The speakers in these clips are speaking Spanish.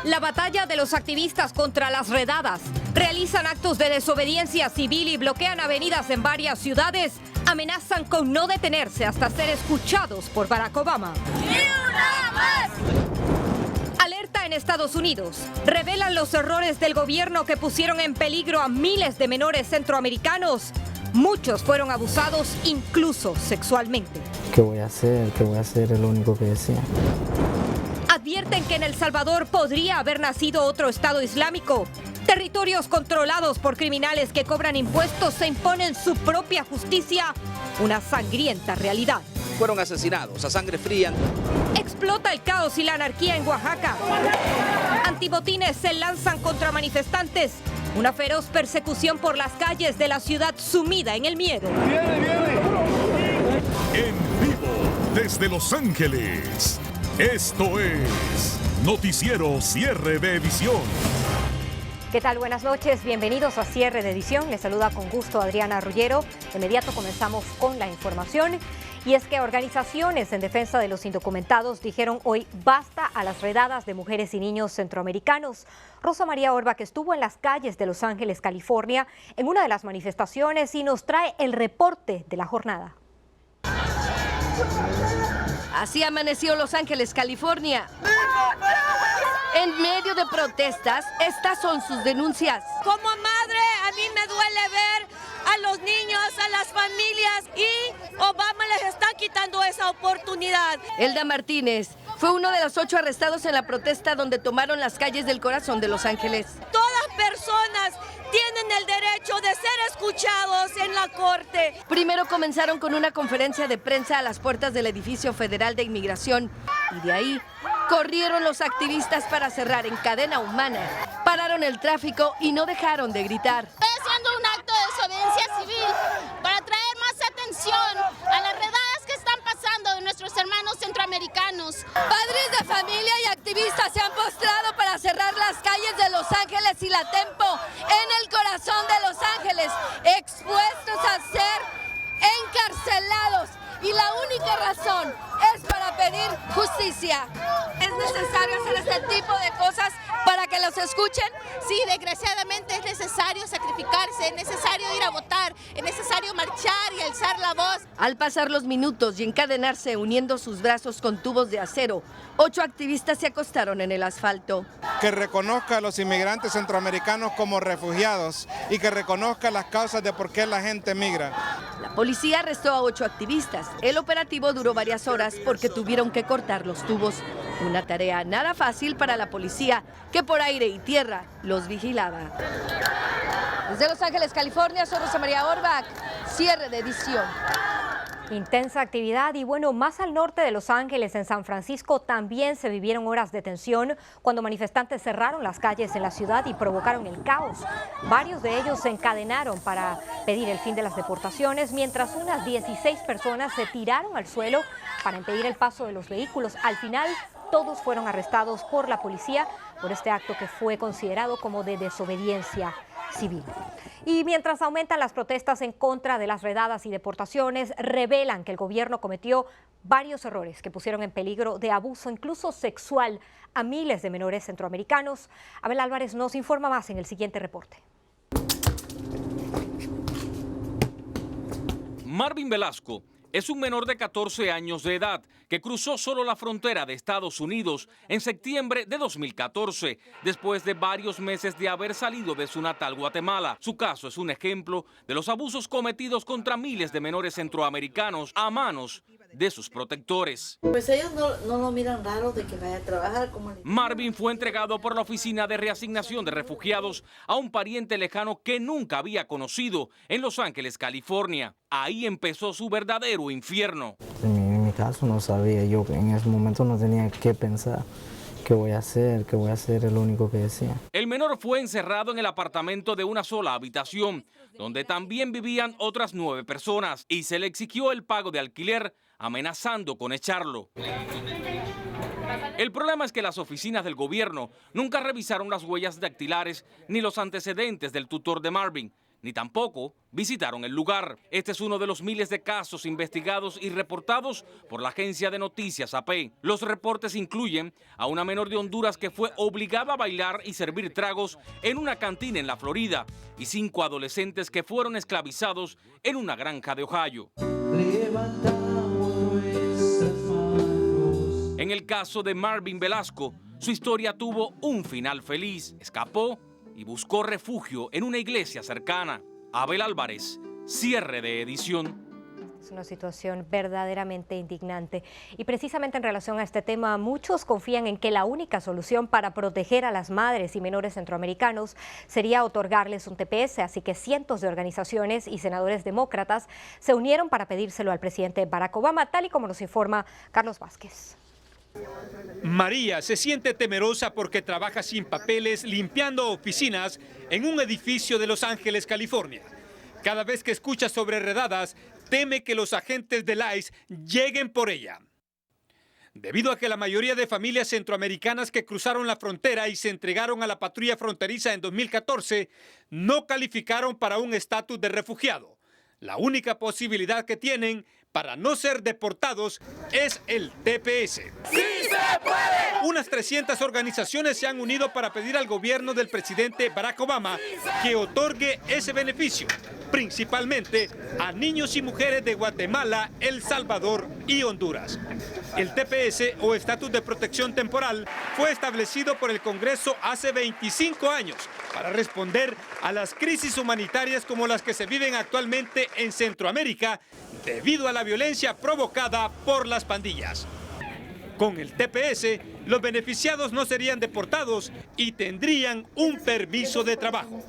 La batalla de los activistas contra las redadas. Realizan actos de desobediencia civil y bloquean avenidas en varias ciudades. Amenazan con no detenerse hasta ser escuchados por Barack Obama. ¡Ni una más! Alerta en Estados Unidos. Revelan los errores del gobierno que pusieron en peligro a miles de menores centroamericanos. Muchos fueron abusados, incluso sexualmente. ¿Qué voy a hacer? ¿Qué voy a hacer? Es lo único que decía. Advierten que en El Salvador podría haber nacido otro Estado Islámico. Territorios controlados por criminales que cobran impuestos se imponen su propia justicia. Una sangrienta realidad. Fueron asesinados a sangre fría. Explota el caos y la anarquía en Oaxaca. Antibotines se lanzan contra manifestantes. Una feroz persecución por las calles de la ciudad sumida en el miedo. En vivo desde Los Ángeles. Esto es Noticiero Cierre de Edición. ¿Qué tal? Buenas noches, bienvenidos a Cierre de Edición. Les saluda con gusto Adriana Rullero. De inmediato comenzamos con la información. Y es que organizaciones en defensa de los indocumentados dijeron hoy basta a las redadas de mujeres y niños centroamericanos. Rosa María Orbach estuvo en las calles de Los Ángeles, California, en una de las manifestaciones y nos trae el reporte de la jornada. Así amaneció Los Ángeles, California. En medio de protestas, estas son sus denuncias. Como madre, a mí me duele ver a los niños, a las familias, y Obama les está quitando esa oportunidad. Elda Martínez fue uno de los 8 arrestados en la protesta donde tomaron las calles del corazón de Los Ángeles. Todas personas tienen el derecho de ser escuchados en la corte. Primero comenzaron con una conferencia de prensa a las puertas del edificio federal de inmigración y de ahí corrieron los activistas para cerrar en cadena humana. Pararon el tráfico y no dejaron de gritar. Estoy haciendo un acto de desobediencia civil para traer más atención a las redadas que están pasando de nuestros hermanos centroamericanos. Padres de familia y activistas se han postrado para cerrar las calles de Los Ángeles y la Tempo en el corazón de Los Ángeles, expuestos a ser encarcelados. Y la única razón es para pedir justicia. ¿Es necesario hacer este tipo de cosas para que los escuchen? Sí, desgraciadamente es necesario sacrificarse, es necesario ir a votar, es necesario marchar y alzar la voz. Al pasar los minutos y encadenarse uniendo sus brazos con tubos de acero, 8 activistas se acostaron en el asfalto. Que reconozca a los inmigrantes centroamericanos como refugiados y que reconozca las causas de por qué la gente migra. La policía arrestó a 8 activistas. El operativo duró varias horas porque tuvieron que cortar los tubos. Una tarea nada fácil para la policía, que por aire y tierra los vigilaba. Desde Los Ángeles, California, soy Rosa María Orbach. Cierre de edición. Intensa actividad y bueno, más al norte de Los Ángeles, en San Francisco, también se vivieron horas de tensión cuando manifestantes cerraron las calles en la ciudad y provocaron el caos. Varios de ellos se encadenaron para pedir el fin de las deportaciones, mientras unas 16 personas se tiraron al suelo para impedir el paso de los vehículos. Al final, todos fueron arrestados por la policía por este acto que fue considerado como de desobediencia civil. Y mientras aumentan las protestas en contra de las redadas y deportaciones, revelan que el gobierno cometió varios errores que pusieron en peligro de abuso, incluso sexual, a miles de menores centroamericanos. Abel Álvarez nos informa más en el siguiente reporte. Marvin Velasco es un menor de 14 años de edad que cruzó solo la frontera de Estados Unidos en septiembre de 2014, después de varios meses de haber salido de su natal Guatemala. Su caso es un ejemplo de los abusos cometidos contra miles de menores centroamericanos a manos de sus protectores. Pues ellos no lo miran raro de que vaya a trabajar como... Marvin fue entregado por la Oficina de Reasignación de Refugiados a un pariente lejano que nunca había conocido en Los Ángeles, California. Ahí empezó su verdadero infierno. En mi caso no sabía, yo en ese momento no tenía que pensar. ¿Qué voy a hacer? ¿Qué voy a hacer? Es lo único que decía. El menor fue encerrado en el apartamento de una sola habitación, donde también vivían otras 9 personas, y se le exigió el pago de alquiler, amenazando con echarlo. El problema es que las oficinas del gobierno nunca revisaron las huellas dactilares ni los antecedentes del tutor de Marvin, ni tampoco visitaron el lugar. Este es uno de los miles de casos investigados y reportados por la agencia de noticias AP. Los reportes incluyen a una menor de Honduras que fue obligada a bailar y servir tragos en una cantina en la Florida y 5 adolescentes que fueron esclavizados en una granja de Ohio. En el caso de Marvin Velasco, su historia tuvo un final feliz. Escapó y buscó refugio en una iglesia cercana. Abel Álvarez, cierre de edición. Es una situación verdaderamente indignante. Y precisamente en relación a este tema, muchos confían en que la única solución para proteger a las madres y menores centroamericanos sería otorgarles un TPS, así que cientos de organizaciones y senadores demócratas se unieron para pedírselo al presidente Barack Obama, tal y como nos informa Carlos Vázquez. María se siente temerosa porque trabaja sin papeles limpiando oficinas en un edificio de Los Ángeles, California. Cada vez que escucha sobre redadas, teme que los agentes del ICE lleguen por ella. Debido a que la mayoría de familias centroamericanas que cruzaron la frontera y se entregaron a la patrulla fronteriza en 2014 no calificaron para un estatus de refugiado. La única posibilidad que tienen para no ser deportados es el TPS. ¡Sí se puede! Unas 300 organizaciones se han unido para pedir al gobierno del presidente Barack Obama que otorgue ese beneficio, principalmente a niños y mujeres de Guatemala, El Salvador y Honduras. El TPS o estatus de protección temporal fue establecido por el Congreso hace 25 años para responder a las crisis humanitarias como las que se viven actualmente en Centroamérica debido a la violencia provocada por las pandillas. Con el TPS, los beneficiados no serían deportados y tendrían un permiso de trabajo.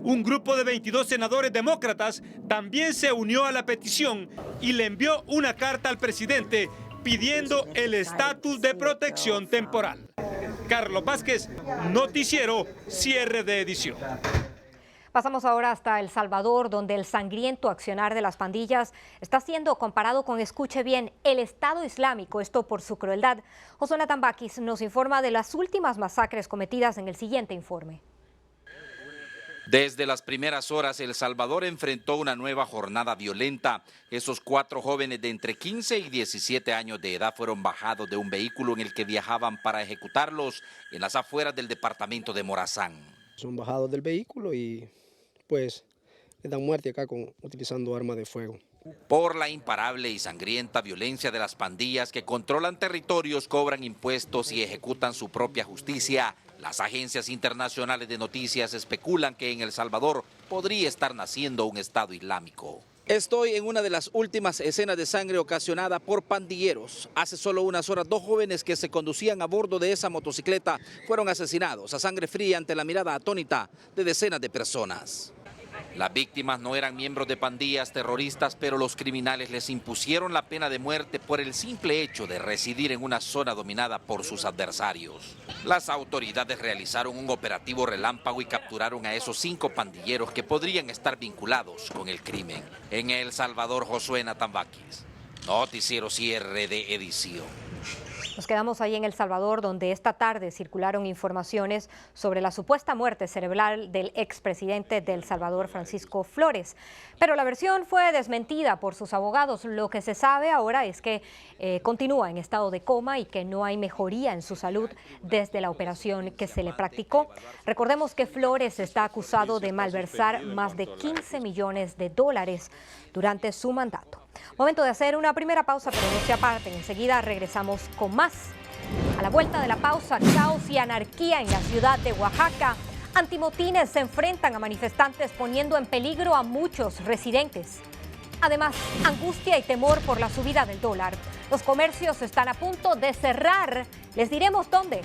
Un grupo de 22 senadores demócratas también se unió a la petición y le envió una carta al presidente pidiendo el estatus de protección temporal. Carlos Vázquez, Noticiero, cierre de edición. Pasamos ahora hasta El Salvador, donde el sangriento accionar de las pandillas está siendo comparado con, escuche bien, el Estado Islámico, esto por su crueldad. Josué Tambakis nos informa de las últimas masacres cometidas en el siguiente informe. Desde las primeras horas, El Salvador enfrentó una nueva jornada violenta. Esos 4 jóvenes de entre 15 y 17 años de edad fueron bajados de un vehículo en el que viajaban para ejecutarlos en las afueras del departamento de Morazán. Son bajados del vehículo y pues le dan muerte acá utilizando armas de fuego. Por la imparable y sangrienta violencia de las pandillas que controlan territorios, cobran impuestos y ejecutan su propia justicia, las agencias internacionales de noticias especulan que en El Salvador podría estar naciendo un Estado Islámico. Estoy en una de las últimas escenas de sangre ocasionada por pandilleros. Hace solo unas horas, 2 jóvenes que se conducían a bordo de esa motocicleta fueron asesinados a sangre fría ante la mirada atónita de decenas de personas. Las víctimas no eran miembros de pandillas terroristas, pero los criminales les impusieron la pena de muerte por el simple hecho de residir en una zona dominada por sus adversarios. Las autoridades realizaron un operativo relámpago y capturaron a esos 5 pandilleros que podrían estar vinculados con el crimen. En El Salvador, Josué Tambakis, Noticiero cierre de edición. Nos quedamos ahí en El Salvador, donde esta tarde circularon informaciones sobre la supuesta muerte cerebral del expresidente de El Salvador, Francisco Flores. Pero la versión fue desmentida por sus abogados. Lo que se sabe ahora es que continúa en estado de coma y que no hay mejoría en su salud desde la operación que se le practicó. Recordemos que Flores está acusado de malversar más de 15 millones de dólares durante su mandato. Momento de hacer una primera pausa, pero no se aparten. Enseguida regresamos con más. A la vuelta de la pausa, caos y anarquía en la ciudad de Oaxaca. Antimotines se enfrentan a manifestantes poniendo en peligro a muchos residentes. Además, angustia y temor por la subida del dólar. Los comercios están a punto de cerrar. Les diremos dónde.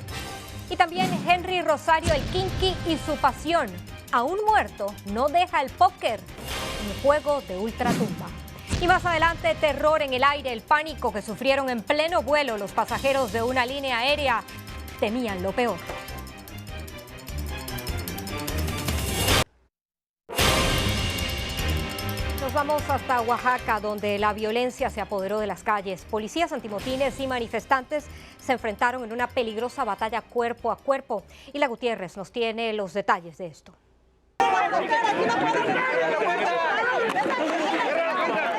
Y también Henry Rosario el Kinky y su pasión. Aún muerto, no deja el póker, un juego de ultratumba. Y más adelante, terror en el aire, el pánico que sufrieron en pleno vuelo los pasajeros de una línea aérea temían lo peor. Nos vamos hasta Oaxaca, donde la violencia se apoderó de las calles. Policías antimotines y manifestantes se enfrentaron en una peligrosa batalla cuerpo a cuerpo. Hila Gutiérrez nos tiene los detalles de esto.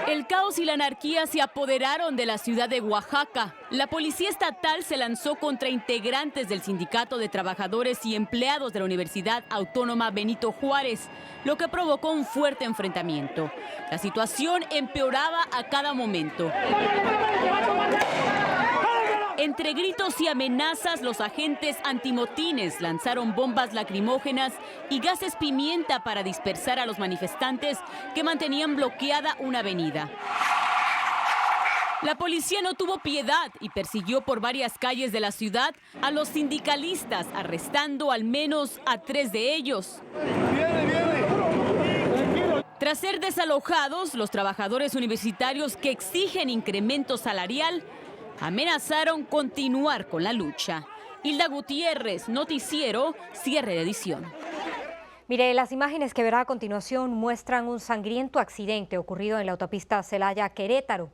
El caos y la anarquía se apoderaron de la ciudad de Oaxaca. La policía estatal se lanzó contra integrantes del Sindicato de Trabajadores y Empleados de la Universidad Autónoma Benito Juárez, lo que provocó un fuerte enfrentamiento. La situación empeoraba a cada momento. Entre gritos y amenazas, los agentes antimotines lanzaron bombas lacrimógenas y gases pimienta para dispersar a los manifestantes que mantenían bloqueada una avenida. La policía no tuvo piedad y persiguió por varias calles de la ciudad a los sindicalistas, arrestando al menos a 3 de ellos. Tras ser desalojados, los trabajadores universitarios que exigen incremento salarial amenazaron continuar con la lucha. Hilda Gutiérrez, Noticiero, cierre de edición. Mire, las imágenes que verá a continuación muestran un sangriento accidente ocurrido en la autopista Celaya-Querétaro.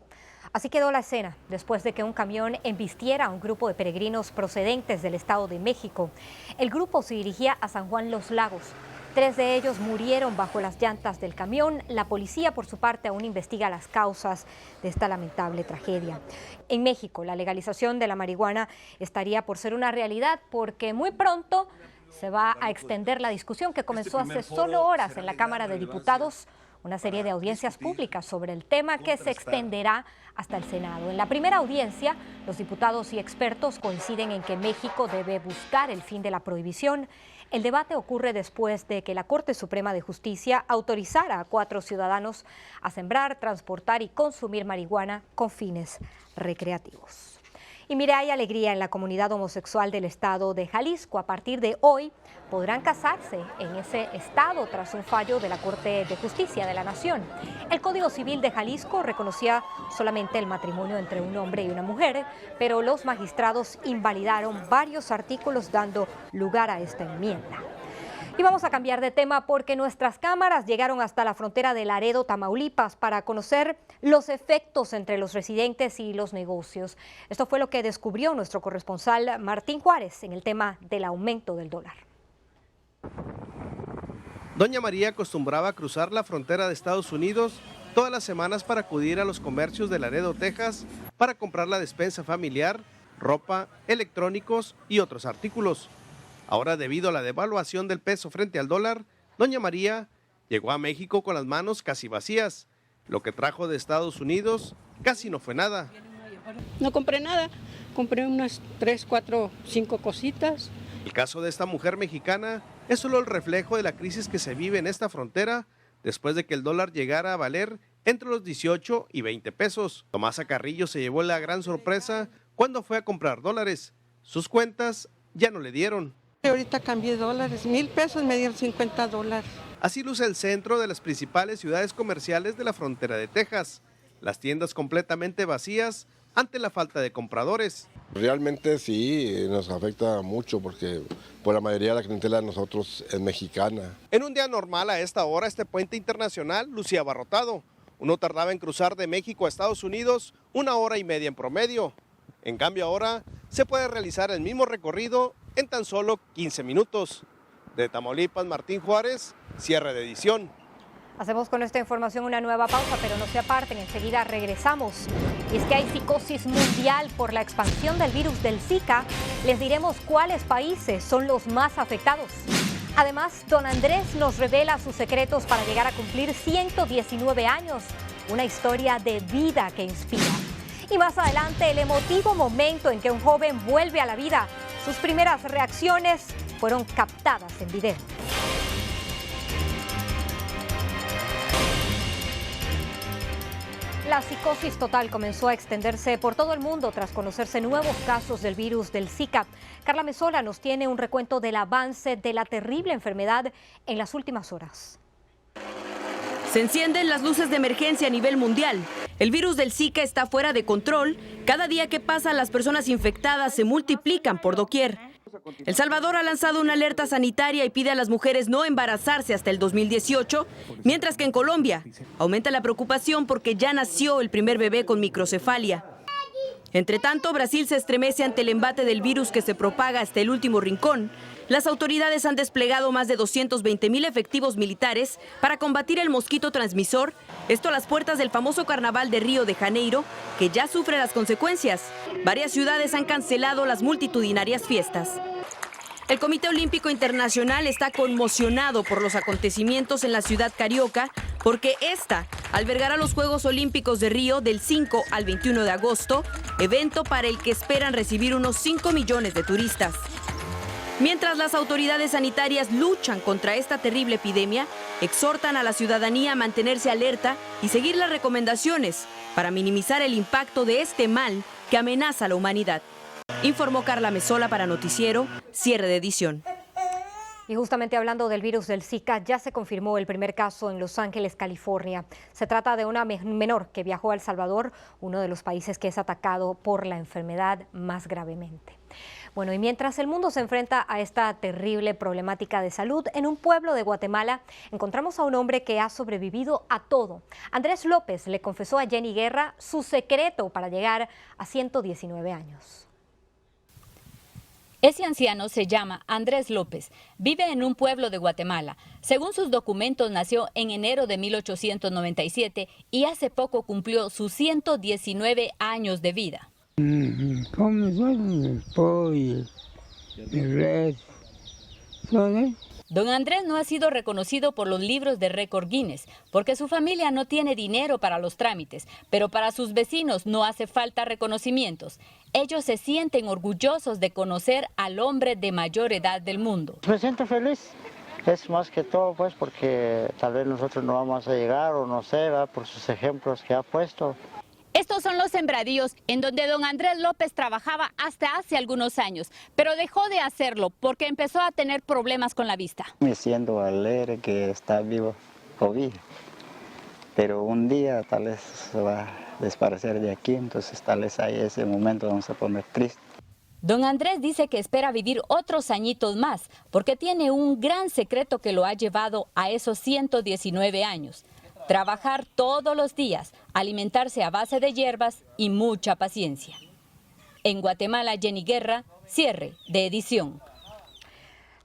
Así quedó la escena después de que un camión embistiera a un grupo de peregrinos procedentes del Estado de México. El grupo se dirigía a San Juan Los Lagos. 3 de ellos murieron bajo las llantas del camión. La policía, por su parte, aún investiga las causas de esta lamentable tragedia. En México, la legalización de la marihuana estaría por ser una realidad porque muy pronto se va a extender la discusión que comenzó hace solo horas en la Cámara de Diputados, una serie de audiencias públicas sobre el tema que se extenderá hasta el Senado. En la primera audiencia, los diputados y expertos coinciden en que México debe buscar el fin de la prohibición. El debate ocurre después de que la Corte Suprema de Justicia autorizara a 4 ciudadanos a sembrar, transportar y consumir marihuana con fines recreativos. Y mire, hay alegría en la comunidad homosexual del estado de Jalisco. A partir de hoy podrán casarse en ese estado tras un fallo de la Corte de Justicia de la Nación. El Código Civil de Jalisco reconocía solamente el matrimonio entre un hombre y una mujer, pero los magistrados invalidaron varios artículos dando lugar a esta enmienda. Y vamos a cambiar de tema porque nuestras cámaras llegaron hasta la frontera de Laredo, Tamaulipas, para conocer los efectos entre los residentes y los negocios. Esto fue lo que descubrió nuestro corresponsal Martín Juárez en el tema del aumento del dólar. Doña María acostumbraba a cruzar la frontera de Estados Unidos todas las semanas para acudir a los comercios de Laredo, Texas, para comprar la despensa familiar, ropa, electrónicos y otros artículos. Ahora, debido a la devaluación del peso frente al dólar, doña María llegó a México con las manos casi vacías. Lo que trajo de Estados Unidos casi no fue nada. No compré nada, compré unas 3, 4, 5 cositas. El caso de esta mujer mexicana es solo el reflejo de la crisis que se vive en esta frontera después de que el dólar llegara a valer entre los 18 y 20 pesos. Tomasa Carrillo se llevó la gran sorpresa cuando fue a comprar dólares. Sus cuentas ya no le dieron. Ahorita cambié dólares, 1,000 pesos me dieron $50. Así luce el centro de las principales ciudades comerciales de la frontera de Texas. Las tiendas completamente vacías ante la falta de compradores. Realmente sí, nos afecta mucho porque por la mayoría de la clientela de nosotros es mexicana. En un día normal a esta hora este puente internacional lucía abarrotado. Uno tardaba en cruzar de México a Estados Unidos 1 hora y media en promedio. En cambio ahora se puede realizar el mismo recorrido en tan solo 15 minutos. De Tamaulipas, Martín Juárez, cierre de edición. Hacemos con esta información una nueva pausa, pero no se aparten, enseguida regresamos. Y es que hay psicosis mundial por la expansión del virus del Zika. Les diremos cuáles países son los más afectados. Además, don Andrés nos revela sus secretos para llegar a cumplir 119 años. Una historia de vida que inspira. Y más adelante, el emotivo momento en que un joven vuelve a la vida. Sus primeras reacciones fueron captadas en video. La psicosis total comenzó a extenderse por todo el mundo tras conocerse nuevos casos del virus del Zika. Carla Mesola nos tiene un recuento del avance de la terrible enfermedad en las últimas horas. Se encienden las luces de emergencia a nivel mundial. El virus del Zika está fuera de control. Cada día que pasa, las personas infectadas se multiplican por doquier. El Salvador ha lanzado una alerta sanitaria y pide a las mujeres no embarazarse hasta el 2018, mientras que en Colombia aumenta la preocupación porque ya nació el primer bebé con microcefalia. Entre tanto, Brasil se estremece ante el embate del virus que se propaga hasta el último rincón. Las autoridades han desplegado más de 220.000 efectivos militares para combatir el mosquito transmisor, esto a las puertas del famoso carnaval de Río de Janeiro, que ya sufre las consecuencias. Varias ciudades han cancelado las multitudinarias fiestas. El Comité Olímpico Internacional está conmocionado por los acontecimientos en la ciudad carioca, porque esta albergará los Juegos Olímpicos de Río del 5 al 21 de agosto, evento para el que esperan recibir unos 5 millones de turistas. Mientras las autoridades sanitarias luchan contra esta terrible epidemia, exhortan a la ciudadanía a mantenerse alerta y seguir las recomendaciones para minimizar el impacto de este mal que amenaza a la humanidad. Informó Carla Mesola para Noticiero, cierre de edición. Y justamente hablando del virus del Zika, ya se confirmó el primer caso en Los Ángeles, California. Se trata de una menor que viajó a El Salvador, uno de los países que es atacado por la enfermedad más gravemente. Bueno, y mientras el mundo se enfrenta a esta terrible problemática de salud, en un pueblo de Guatemala encontramos a un hombre que ha sobrevivido a todo. Andrés López le confesó a Jenny Guerra su secreto para llegar a 119 años. Ese anciano se llama Andrés López, vive en un pueblo de Guatemala. Según sus documentos, nació en enero de 1897 y hace poco cumplió sus 119 años de vida. Don Andrés no ha sido reconocido por los libros de récord Guinness porque su familia no tiene dinero para los trámites, pero para sus vecinos no hace falta reconocimientos. Ellos se sienten orgullosos de conocer al hombre de mayor edad del mundo. Me siento feliz, es más que todo pues porque tal vez nosotros no vamos a llegar o no sé, ¿va? Por sus ejemplos que ha puesto. Estos son los sembradíos en donde don Andrés López trabajaba hasta hace algunos años, pero dejó de hacerlo porque empezó a tener problemas con la vista. Me siento alegre que está vivo o vivo, pero un día tal vez se va a desaparecer de aquí, entonces tal vez ahí ese momento vamos a poner triste. Don Andrés dice que espera vivir otros añitos más porque tiene un gran secreto que lo ha llevado a esos 119 años. Trabajar todos los días, alimentarse a base de hierbas y mucha paciencia. En Guatemala, Jenny Guerra, cierre de edición.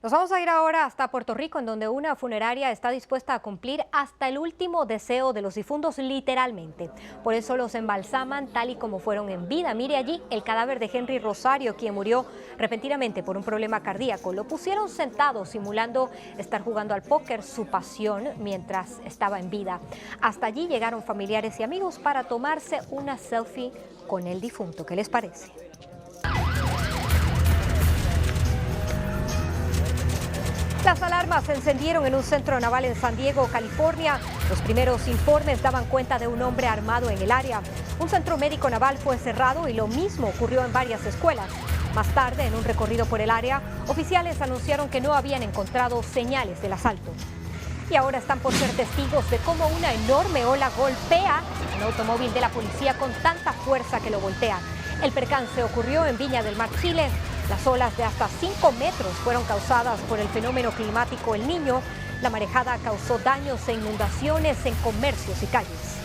Nos vamos a ir ahora hasta Puerto Rico, en donde una funeraria está dispuesta a cumplir hasta el último deseo de los difuntos, literalmente. Por eso los embalsaman tal y como fueron en vida. Mire allí el cadáver de Henry Rosario, quien murió repentinamente por un problema cardíaco. Lo pusieron sentado, simulando estar jugando al póker, su pasión, mientras estaba en vida. Hasta allí llegaron familiares y amigos para tomarse una selfie con el difunto. ¿Qué les parece? Las alarmas se encendieron en un centro naval en San Diego, California. Los primeros informes daban cuenta de un hombre armado en el área. Un centro médico naval fue cerrado y lo mismo ocurrió en varias escuelas. Más tarde, en un recorrido por el área, oficiales anunciaron que no habían encontrado señales del asalto. Y ahora están por ser testigos de cómo una enorme ola golpea un automóvil de la policía con tanta fuerza que lo voltea. El percance ocurrió en Viña del Mar, Chile. Las olas de hasta 5 metros fueron causadas por el fenómeno climático El Niño. La marejada causó daños e inundaciones en comercios y calles.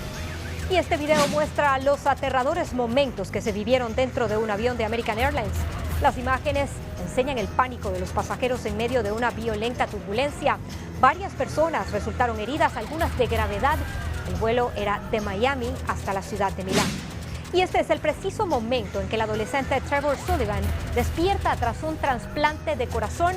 Y este video muestra los aterradores momentos que se vivieron dentro de un avión de American Airlines. Las imágenes enseñan el pánico de los pasajeros en medio de una violenta turbulencia. Varias personas resultaron heridas, algunas de gravedad. El vuelo era de Miami hasta la ciudad de Milán. Y este es el preciso momento en que el adolescente Trevor Sullivan despierta tras un trasplante de corazón.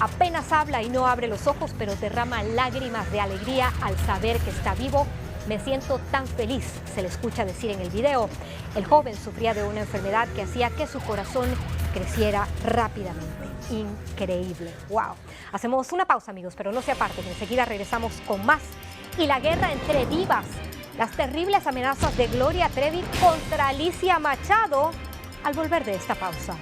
Apenas habla y no abre los ojos, pero derrama lágrimas de alegría al saber que está vivo. Me siento tan feliz, se le escucha decir en el video. El joven sufría de una enfermedad que hacía que su corazón creciera rápidamente. Increíble. ¡Wow! Hacemos una pausa, amigos, pero no se aparten. Enseguida regresamos con más. Y la guerra entre divas. Las terribles amenazas de Gloria Trevi contra Alicia Machado al volver de esta pausa.